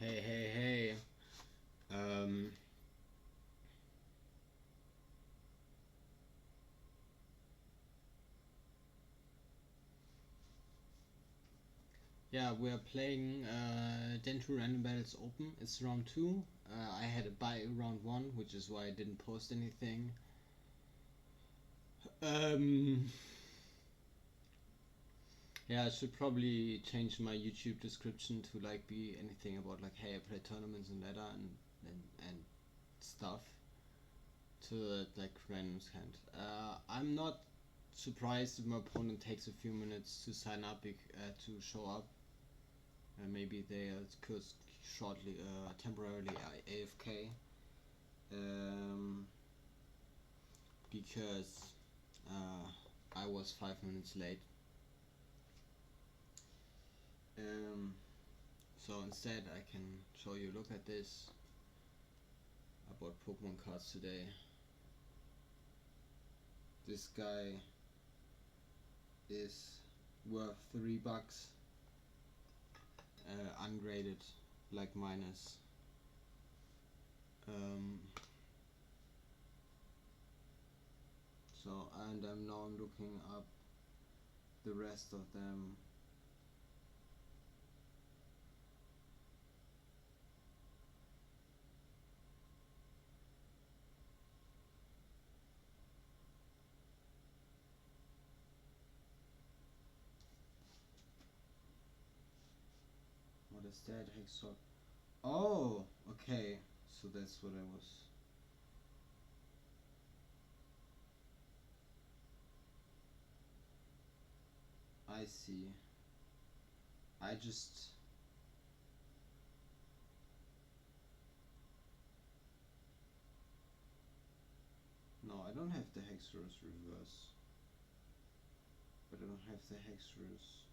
Hey. Um, yeah, we are playing Dentu Random Battles Open. It's round 2. I had a bye round 1, which is why I didn't post anything. Um, yeah, I should probably change my YouTube description to like be anything about like, hey, I play tournaments and ladder and stuff, to that like randoms can't. I'm not surprised if my opponent takes a few minutes to sign up, to show up. Maybe they could shortly, temporarily AFK, um, because I was 5 minutes late. Um, so instead, I can show you. Look at this. I bought Pokemon cards today. This guy is worth $3, ungraded, like minus. So, and I'm looking up the rest of them. What is that? Hexor. Oh, okay. So that's what I was. I see. I just. No, I don't have the Hexorus reverse. But I don't have the Hexorus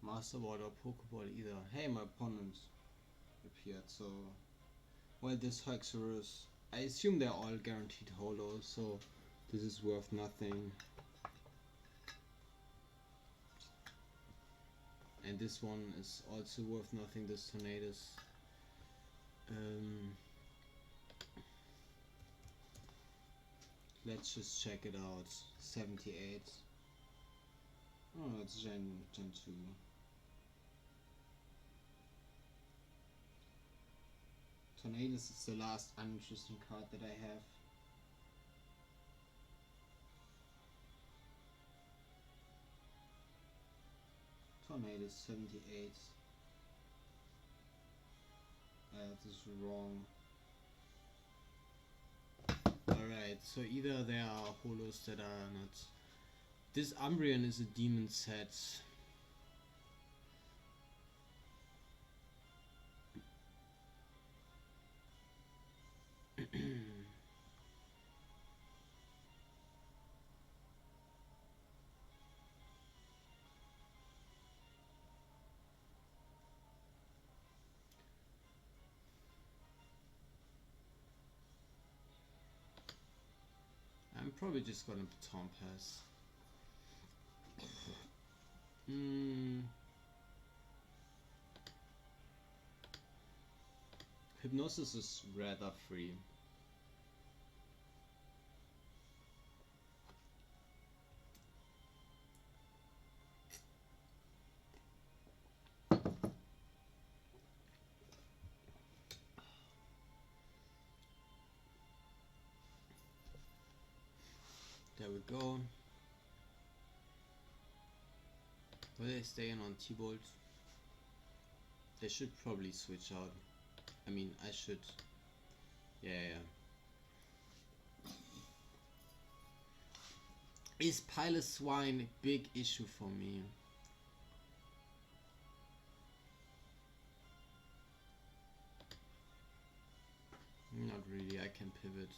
Master Ball or Pokeball either. Hey, my opponent appeared, so. Well, this Hexorus. I assume they're all guaranteed holos, so this is worth nothing. And this one is also worth nothing, this Tornadus. Let's just check it out. 78. Oh, it's Gen 2. Tornadus is the last uninteresting card that I have. Tornadus 78. This is wrong. Alright, so either there are holos that are not. This Umbreon is a demon set. I'm probably just gonna Baton Pass. Hypnosis is rather free. There we go. Will they stay in on T-Bolt? They should probably switch out. I mean, I should. Yeah. Is Piloswine a big issue for me? Not really, I can pivot.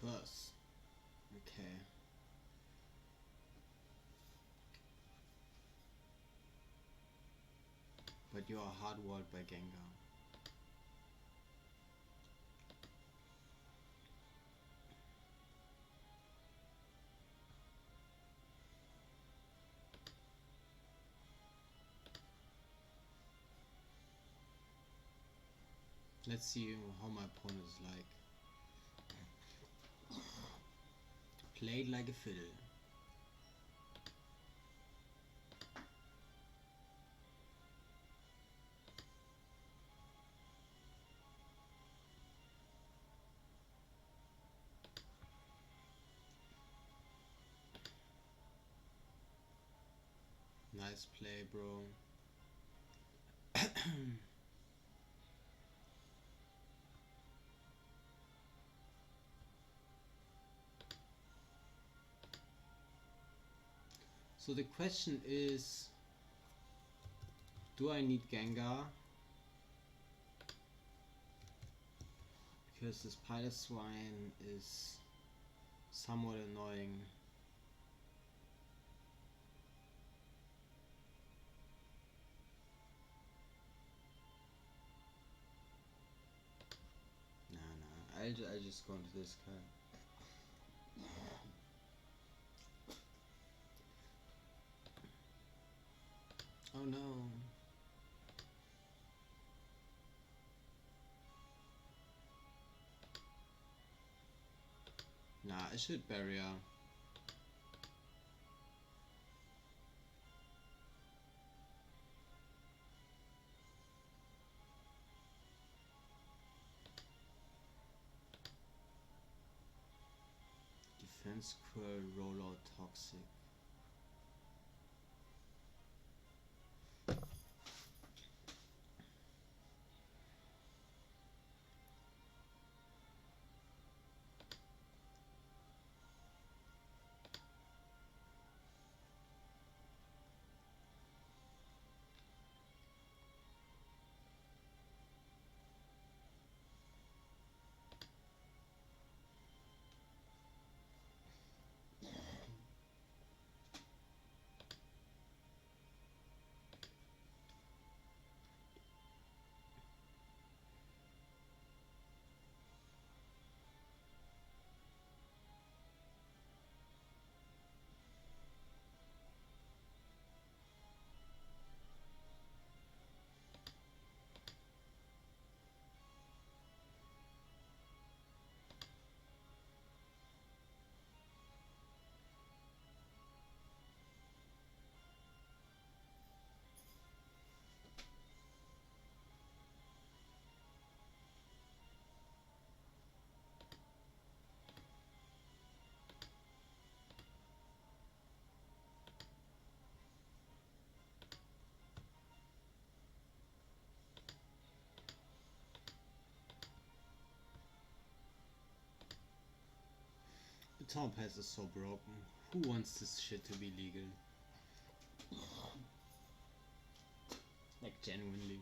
curse. Okay. But you are hard-walled by Gengar. Let's see how my opponent is like. Played like a fiddle. Nice play, bro. So the question is, do I need Gengar? Because this Piloswine is somewhat annoying. Nah, I'll just go into this card. Oh no. Nah, I should barrier. Defense curl, rollout toxic. The Tom Pass is so broken. Who wants this shit to be legal? Like, genuinely.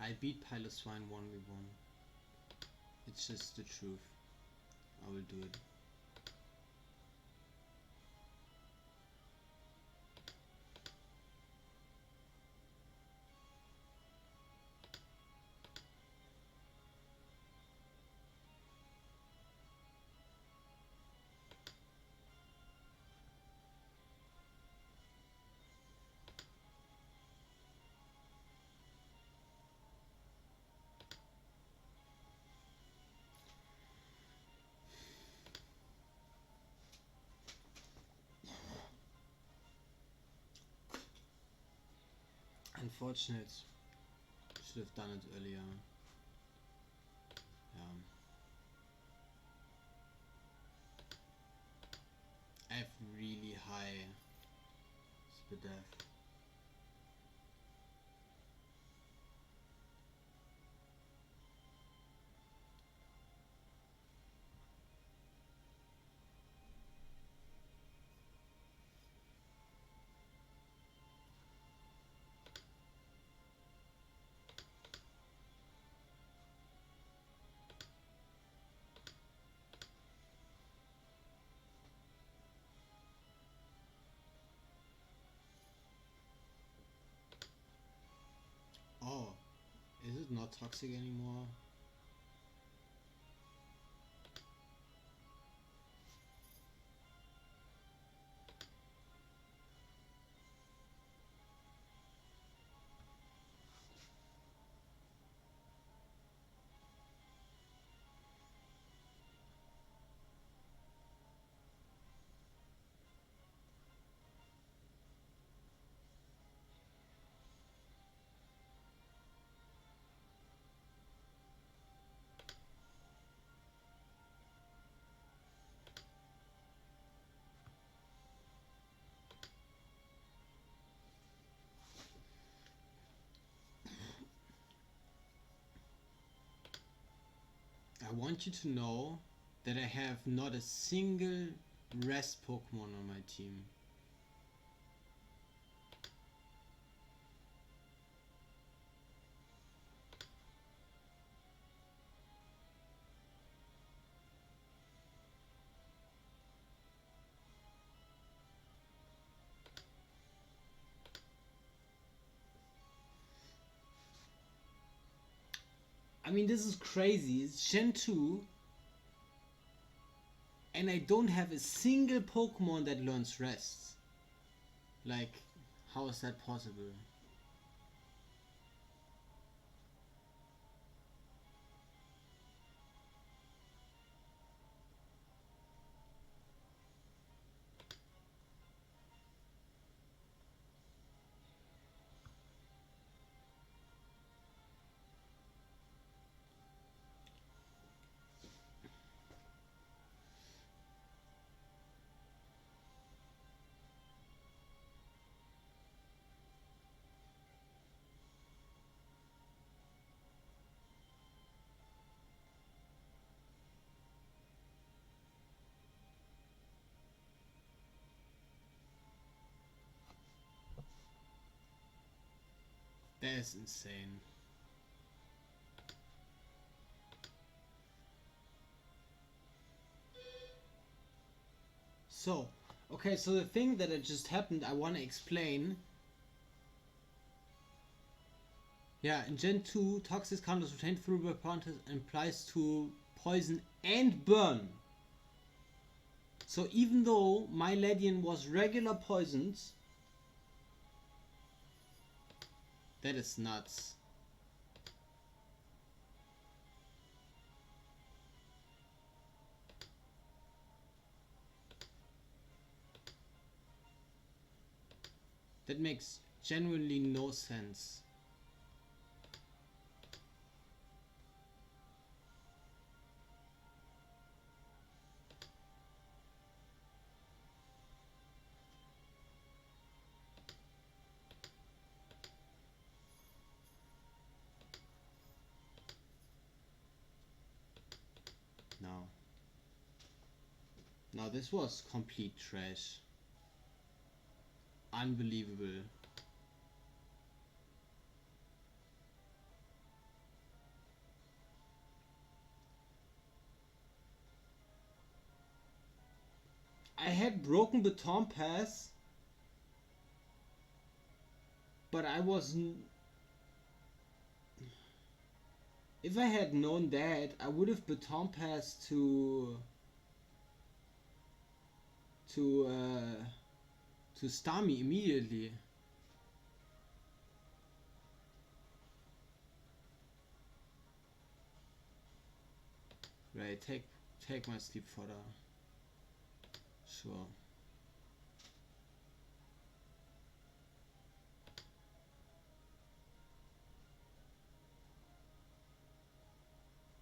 I beat Piloswine 1v1. It's just the truth. I will do it. Unfortunate. Should have done it earlier. Yeah. I have really high speed depth. not toxic anymore. I want you to know that I have not a single rest Pokemon on my team. I mean, this is crazy. It's Gen 2 and I don't have a single Pokemon that learns rest. Like, how is that possible? That is insane. So, okay, so the thing that had just happened, I want to explain. Yeah, in Gen 2, toxic counters retained through the counter applies to poison and burn. So even though my Ledian was regular poisoned, that is nuts. That makes genuinely no sense. No. Now this was complete trash. Unbelievable. I had broken the Tom Pass, but I wasn't. If I had known that, I would have baton passed to Starmie immediately. Right, take my sleep fodder. Sure.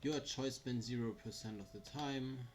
Your choice spends 0% of the time.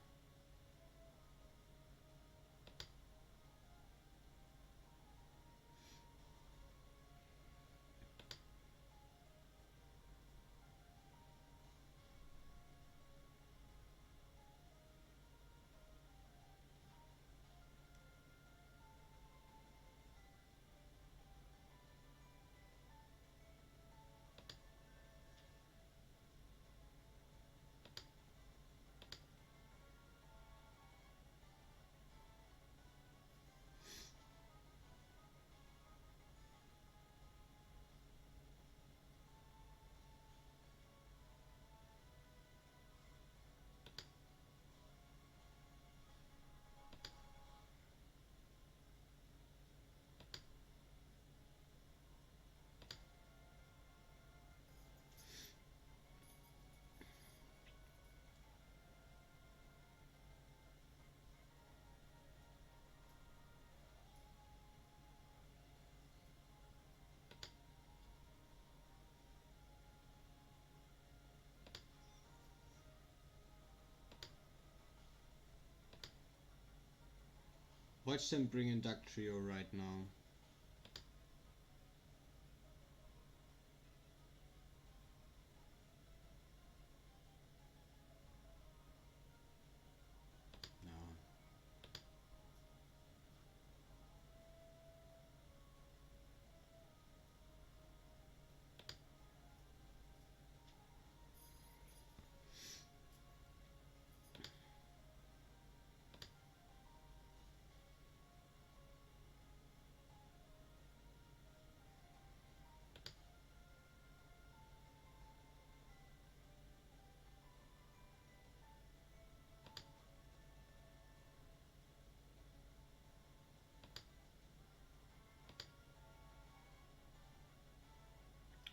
Watch them bring in Duck Trio right now. No.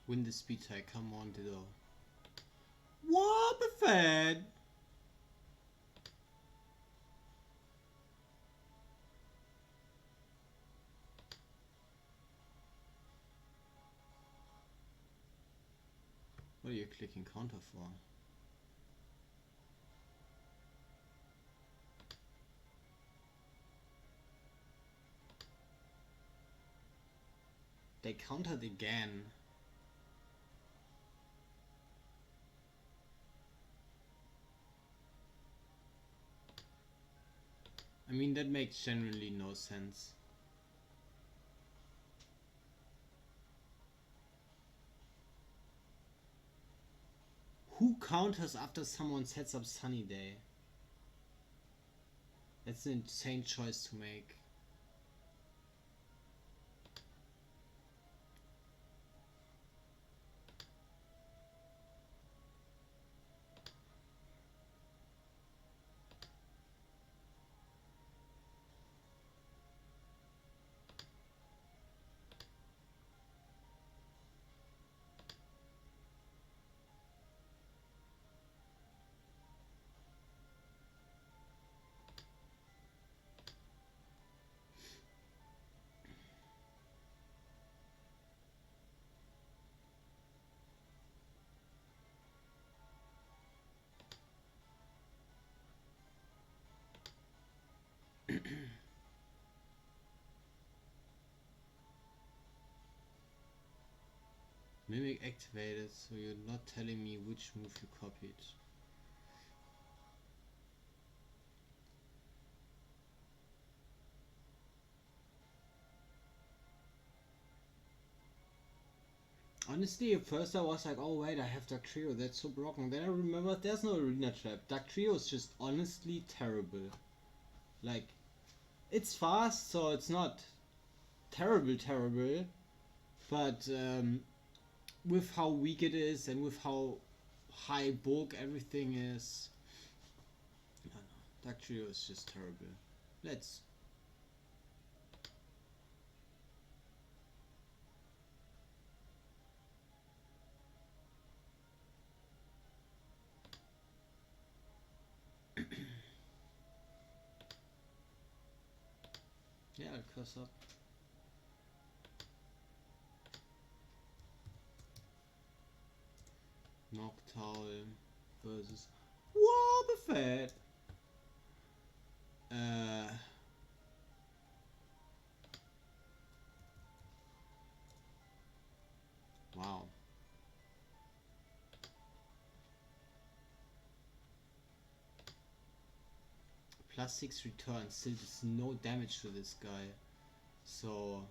Win the speed tie, come on, Ditto. What the fed? What are you clicking counter for? They countered again. I mean, that makes generally no sense. Who counters after someone sets up Sunny Day? That's an insane choice to make. Mimic activated, so you're not telling me which move you copied. Honestly, at first I was like, oh wait, I have Duck Trio, that's so broken. Then I remembered there's no arena trap. Duck Trio is just honestly terrible. Like, it's fast, so it's not terrible, but with how weak it is and with how high bulk everything is, I don't know, Duck Trio is just terrible. Let's... yeah, I'll curse up. Noctowl versus Wobbuffet. Wow. +6 return still does no damage to this guy. So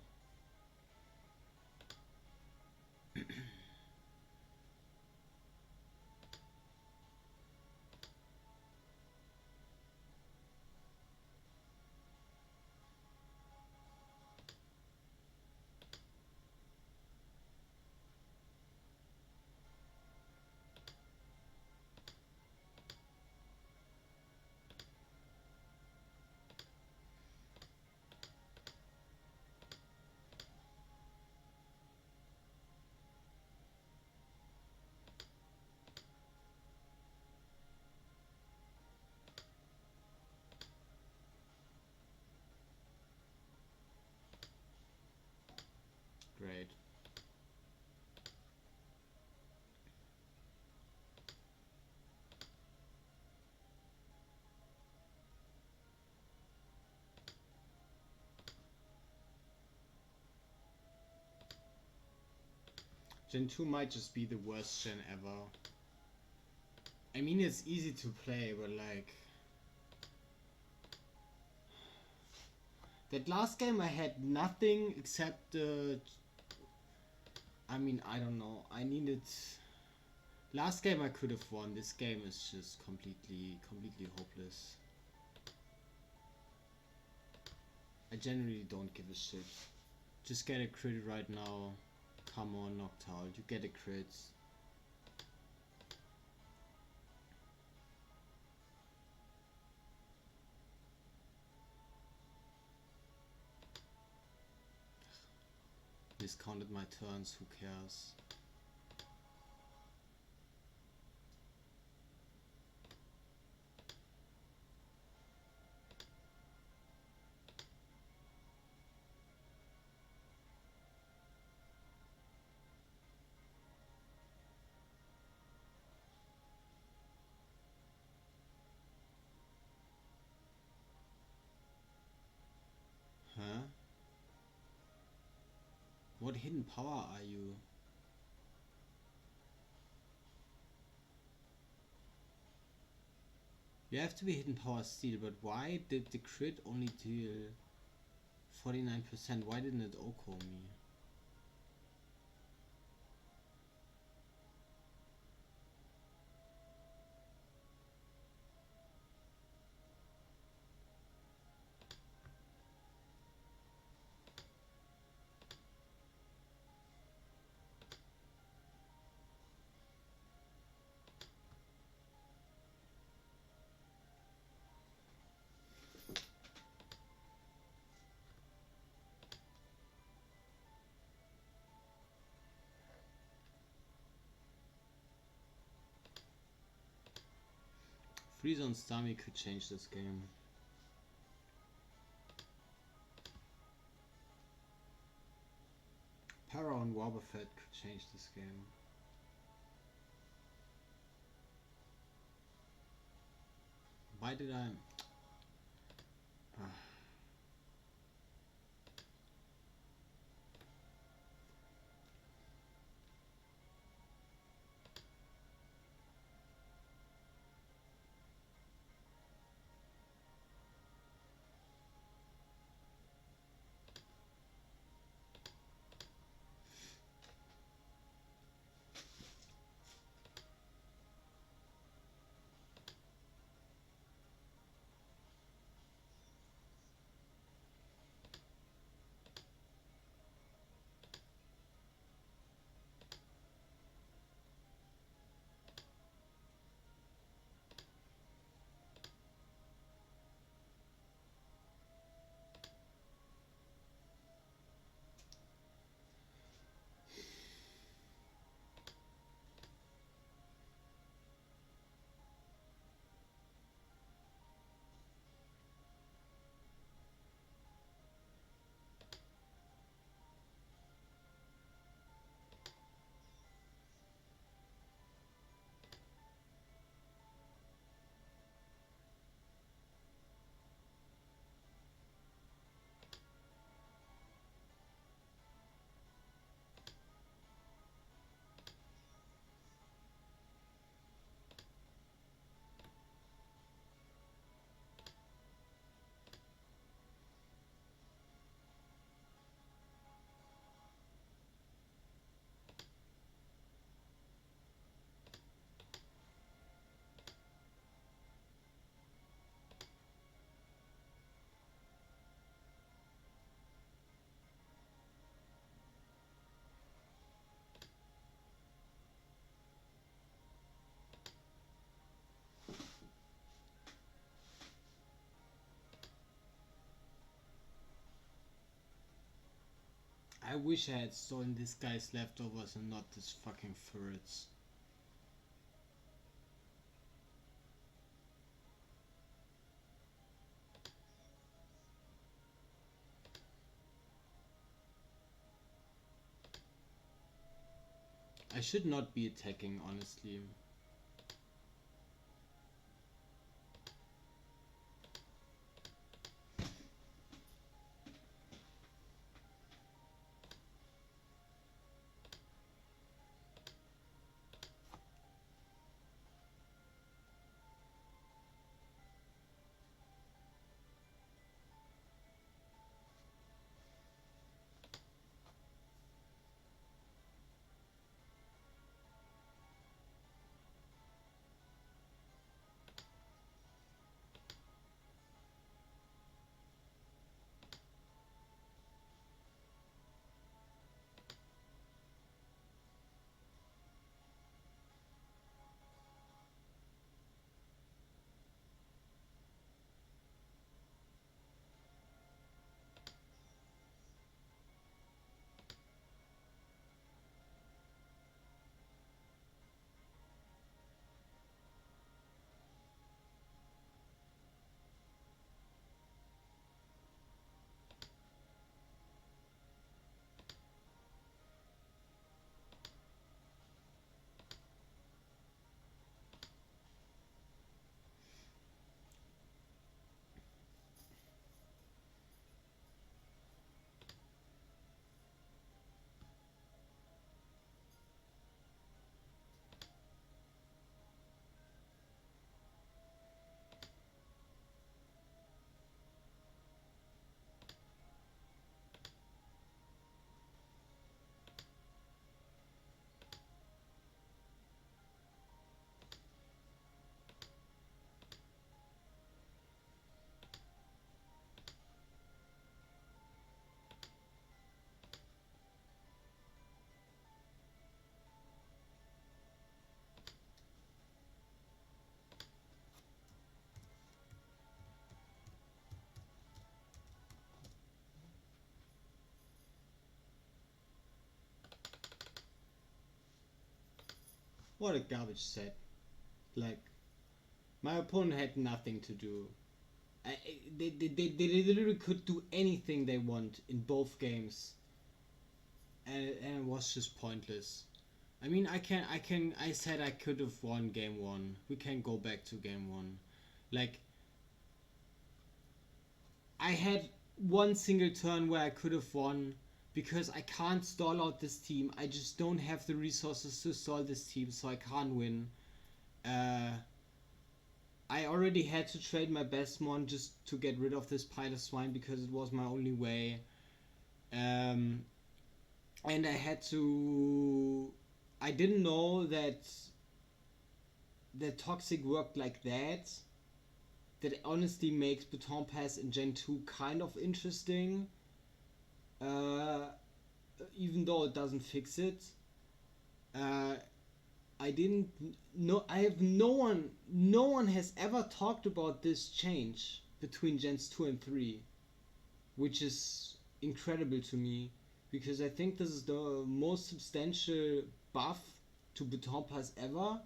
Gen 2 might just be the worst gen ever. I mean, it's easy to play, but like... That last game I had nothing except the... I mean, I don't know. I needed... Last game I could have won. This game is just completely hopeless. I generally don't give a shit. Just get a crit right now. Come on, Noctowl. You get a crit. Discounted my turns, who cares? Huh? What hidden power are you? You have to be hidden power steel, but why did the crit only deal 49%? Why didn't it OHKO me? Freeze on Starmie could change this game. Para on Wobbuffet could change this game. Why did I... I wish I had stolen this guy's leftovers and not this fucking ferrets. I should not be attacking, honestly. What a garbage set. Like, my opponent had nothing to do. They literally could do anything they want in both games, and it was just pointless. I mean, I said I could have won game one. We can go back to game one. Like, I had one single turn where I could have won because I can't stall out this team. I just don't have the resources to stall this team, so I can't win. I already had to trade my best mon just to get rid of this pile of swine because it was my only way. And I had to... I didn't know that Toxic worked like that. That honestly makes Baton Pass in Gen 2 kind of interesting. Even though it doesn't fix it. I didn't know. I have no one has ever talked about this change between Gens 2 and 3, which is incredible to me because I think this is the most substantial buff to Baton Pass ever.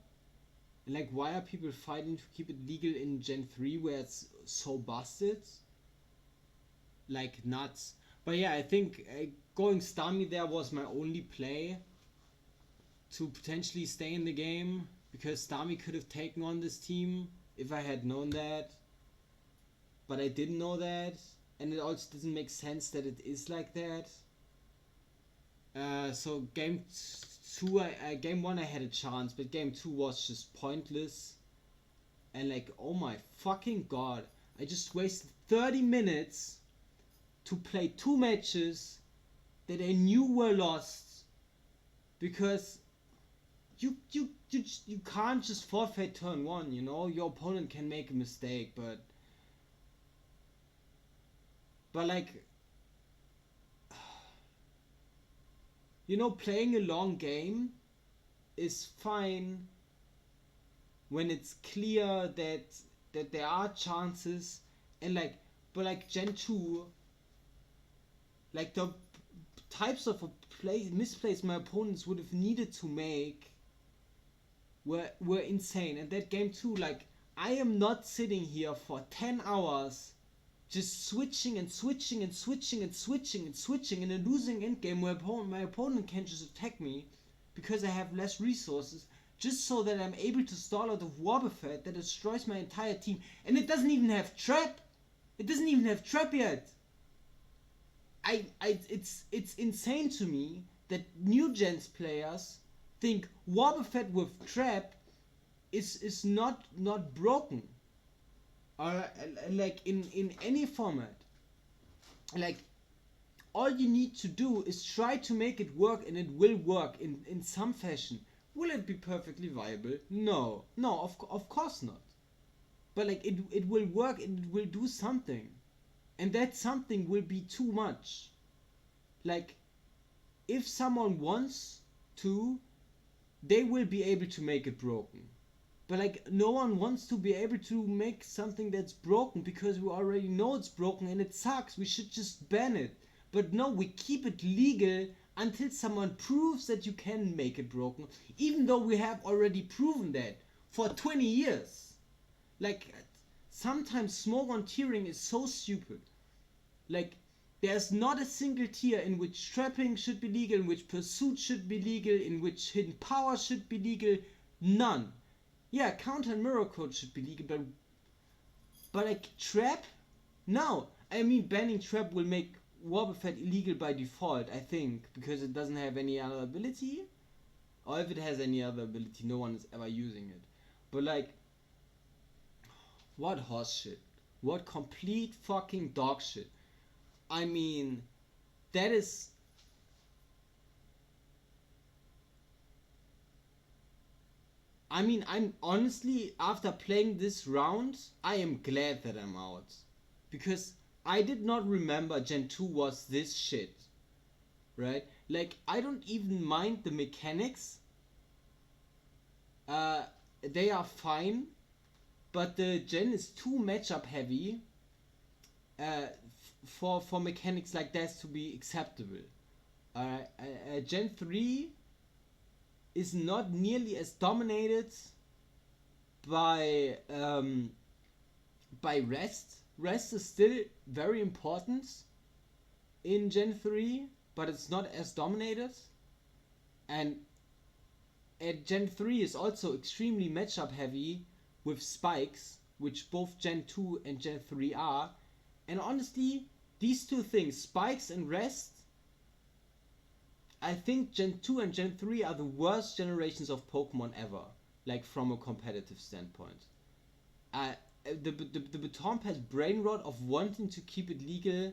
Like, why are people fighting to keep it legal in Gen 3 where it's so busted? Like, nuts. But yeah, I think going Stami there was my only play to potentially stay in the game, because Stami could have taken on this team if I had known that. But I didn't know that, and it also doesn't make sense that it is like that. So game 1 I had a chance, but game 2 was just pointless. And like, oh my fucking god, I just wasted 30 minutes to play 2 matches that I knew were lost because you can't just forfeit turn 1, you know. Your opponent can make a mistake, but like, you know, playing a long game is fine when it's clear that there are chances, and like, but like Gen 2, like the types of misplays my opponents would have needed to make were insane. And that game 2, like, I am not sitting here for 10 hours just switching and switching and switching and switching and switching in a losing endgame where my opponent can just attack me because I have less resources, just so that I'm able to stall out of Wobbuffet that destroys my entire team. And it doesn't even have trap. It doesn't even have trap yet. It's insane to me that new gens players think Wobbuffet with trap is not broken. Like in any format. Like, all you need to do is try to make it work, and it will work in some fashion. Will it be perfectly viable? No, of course not. But like, it will work, and it will do something. And that something will be too much. Like, if someone wants to, they will be able to make it broken. But like, no one wants to be able to make something that's broken because we already know it's broken and it sucks. We should just ban it. But no, we keep it legal until someone proves that you can make it broken, even though we have already proven that for 20 years. Like, sometimes smoke on tiering is so stupid. Like, there's not a single tier in which trapping should be legal, in which pursuit should be legal, in which hidden power should be legal. None. Yeah, counter and mirror code should be legal, but like, trap? No. I mean, banning trap will make Wobbuffet illegal by default, I think, because it doesn't have any other ability. Or if it has any other ability, no one is ever using it. But like, what horse shit. What complete fucking dog shit. I mean, that is... I mean, I'm honestly, after playing this round, I am glad that I'm out. Because I did not remember Gen 2 was this shit. Right? Like, I don't even mind the mechanics. They are fine. But the Gen is too matchup heavy for mechanics like that to be acceptable. Gen 3 is not nearly as dominated by rest. Rest is still very important in Gen 3, but it's not as dominated. And Gen 3 is also extremely matchup heavy with spikes, which both Gen 2 and Gen 3 are. And honestly, these two things, spikes and rest, I think Gen 2 and Gen 3 are the worst generations of Pokemon ever, like from a competitive standpoint. The Baton has brain rot of wanting to keep it legal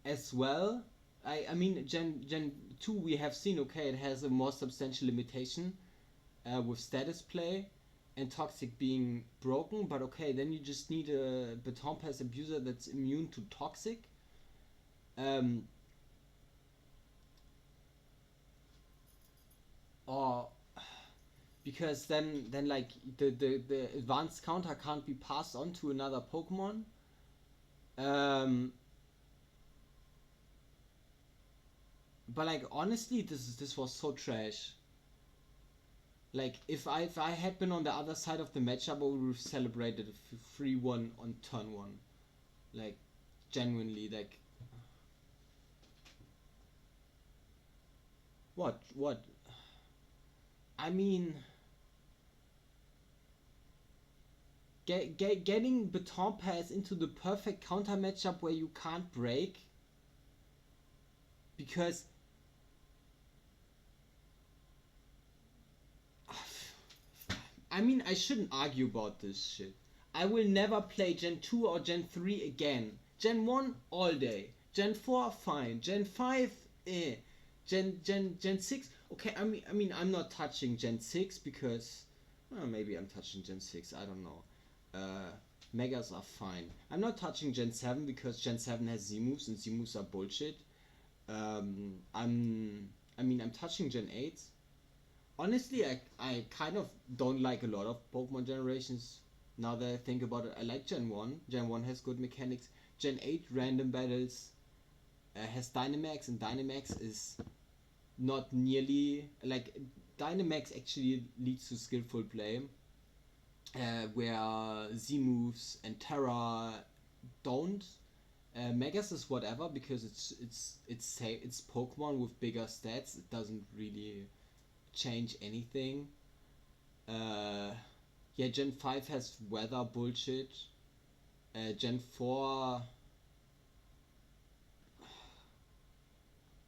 as well. I mean, Gen 2 we have seen, okay, it has a more substantial limitation with status play and Toxic being broken, but okay, then you just need a Baton Pass abuser that's immune to Toxic. Or because then like the advanced counter can't be passed on to another Pokemon. But like honestly, this was so trash. Like if I had been on the other side of the matchup, I would have celebrated a 3-1 on turn 1. Like genuinely, like what? I mean, getting Baton Pass into the perfect counter matchup where you can't break, because I mean, I shouldn't argue about this shit. I will never play Gen 2 or Gen 3 again. Gen 1 all day. Gen 4 fine. Gen 5 eh. Gen 6 okay. I mean I'm not touching Gen 6 because well, maybe I'm touching Gen 6, I don't know. Megas are fine. I'm not touching Gen 7 because Gen 7 has Z-moves and Z-moves are bullshit. I'm touching Gen 8. Honestly, I kind of don't like a lot of Pokemon generations now that I think about it. I like Gen 1. Gen 1 has good mechanics. Gen 8 random battles has Dynamax, and Dynamax is not nearly like Dynamax actually leads to skillful play, where Z moves and Terra don't. Megas is whatever because it's Pokemon with bigger stats. It doesn't really change anything. Yeah, Gen 5 has weather bullshit. Gen 4.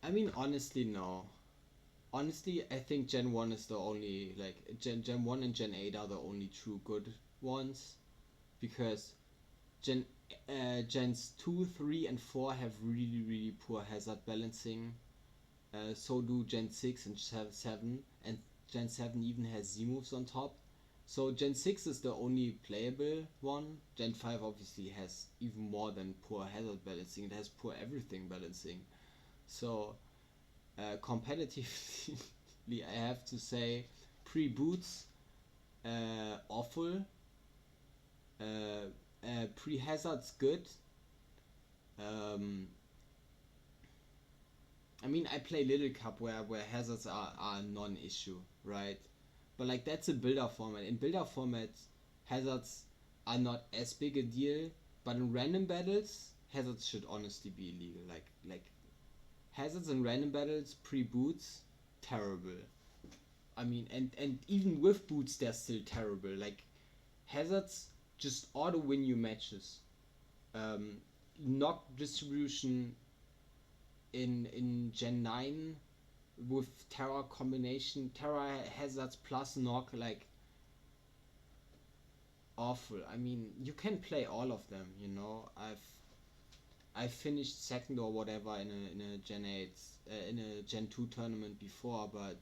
I mean, honestly, no. Honestly, I think Gen 1 is the only, like, Gen 1 and Gen 8 are the only true good ones. Because Gens 2, 3, and 4 have really, really poor hazard balancing. So do Gen 6 and 7. And Gen 7 even has Z-moves on top. So Gen 6 is the only playable one. Gen 5 obviously has even more than poor hazard balancing. It has poor everything balancing. So competitively, I have to say pre-boots awful. Pre-hazard's good. I mean, I play Little Cup where hazards are non-issue, right? But like that's a builder format. In builder formats, hazards are not as big a deal. But in random battles, hazards should honestly be illegal. Like hazards in random battles pre-boots, terrible. I mean, and even with boots, they're still terrible. Like hazards just auto win you matches. Knock distribution in Gen 9 with Terra combination, Terra hazards plus knock, like awful. I mean, you can play all of them, you know. I finished second or whatever in a Gen 8 in a Gen 2 tournament before, but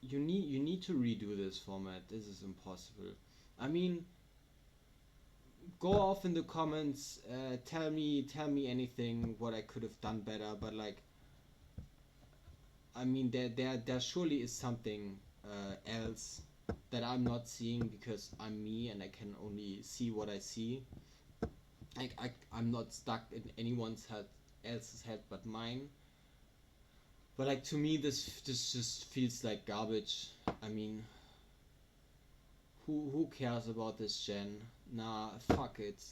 you need to redo this format. This is impossible. I mean, go off in the comments, tell me anything what I could have done better, but like I mean there surely is something else that I'm not seeing because I'm me and I can only see what I see. Like I'm not stuck in anyone's head else's head but mine. But like to me, this just feels like garbage. I mean, who cares about this gen? Nah, fuck it.